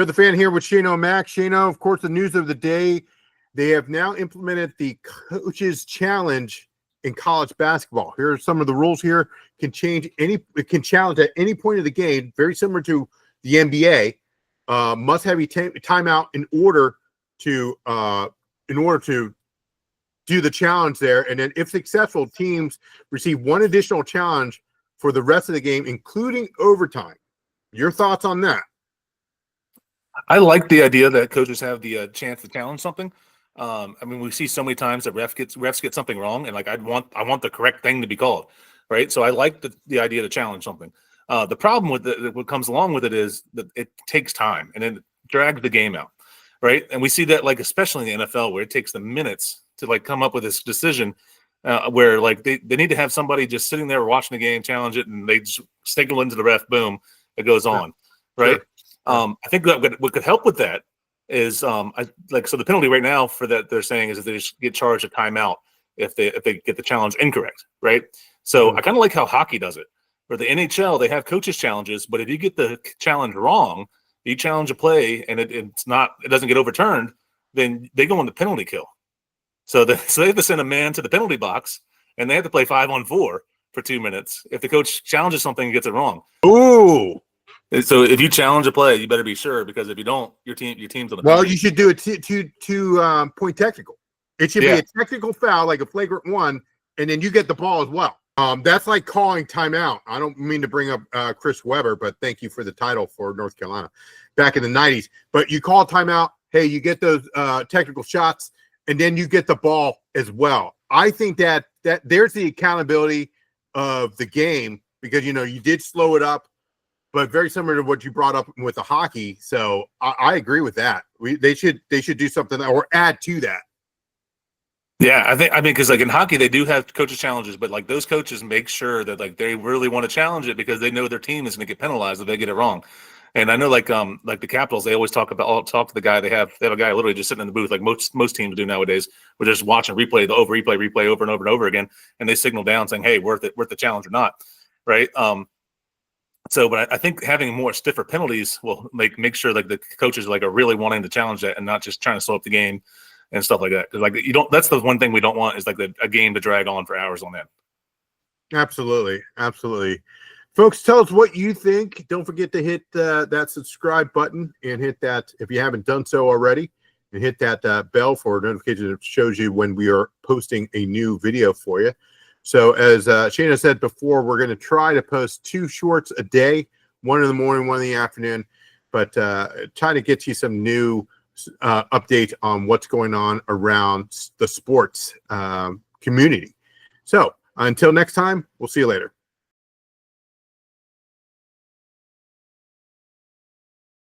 You're the fan here with Shano Mac. Shano, of course, the news of the day, they have now implemented the coaches challenge in college basketball. Here are some of the rules here. It can challenge at any point of the game, very similar to the NBA. Must have a timeout in order to do the challenge there. And then if successful, teams receive one additional challenge for the rest of the game, including overtime. Your thoughts on that? I like the idea that coaches have the chance to challenge something. I mean, we see so many times that refs get something wrong, and like I want the correct thing to be called, right? So I like the idea to challenge something. The problem with what comes along with it is that it takes time and it drags the game out, right? And we see that like especially in the NFL where it takes them minutes to like come up with this decision where like they need to have somebody just sitting there watching the game, challenge it, and they just signal into the ref, boom, it goes on, right? Sure. I think that what could help with that is so the penalty right now for that they're saying is that they just get charged a timeout if they get the challenge incorrect, right? So I kind of like how hockey does it. For the NHL, they have coaches challenges, but if you get the challenge wrong, you challenge a play and it doesn't get overturned, then they go on the penalty kill. So they have to send a man to the penalty box and they have to play 5-on-4 for 2 minutes if the coach challenges something and gets it wrong. Ooh. So if you challenge a play, you better be sure, because if you don't, your team's on the Well, you should do a two-point technical. It should be a technical foul, like a flagrant one, and then you get the ball as well. That's like calling timeout. I don't mean to bring up Chris Webber, but thank you for the title for North Carolina back in the 90s. But you call timeout, hey, you get those technical shots, and then you get the ball as well. I think that there's the accountability of the game, because, you know, you did slow it up, but very similar to what you brought up with the hockey. So I agree with that. They should do something or add to that. Yeah, I mean, because like in hockey, they do have coaches challenges, but like those coaches make sure that like they really want to challenge it because they know their team is going to get penalized if they get it wrong. And I know like the Capitals, they always talk to the guy. They have a guy literally just sitting in the booth, like most teams do nowadays. We're just watching replay over and over again, and they signal down saying, "Hey, worth the challenge or not," right? But I think having more stiffer penalties will make sure like the coaches like are really wanting to challenge that and not just trying to slow up the game and stuff like that. Because like that's the one thing we don't want is like a game to drag on for hours on end. Absolutely, absolutely. Folks, tell us what you think. Don't forget to hit that subscribe button and hit that if you haven't done so already, and hit that bell for notifications that shows you when we are posting a new video for you. So as Shana said before, we're going to try to post 2 shorts a day, one in the morning, one in the afternoon, but try to get you some new update on what's going on around the sports community. So until next time, we'll see you later.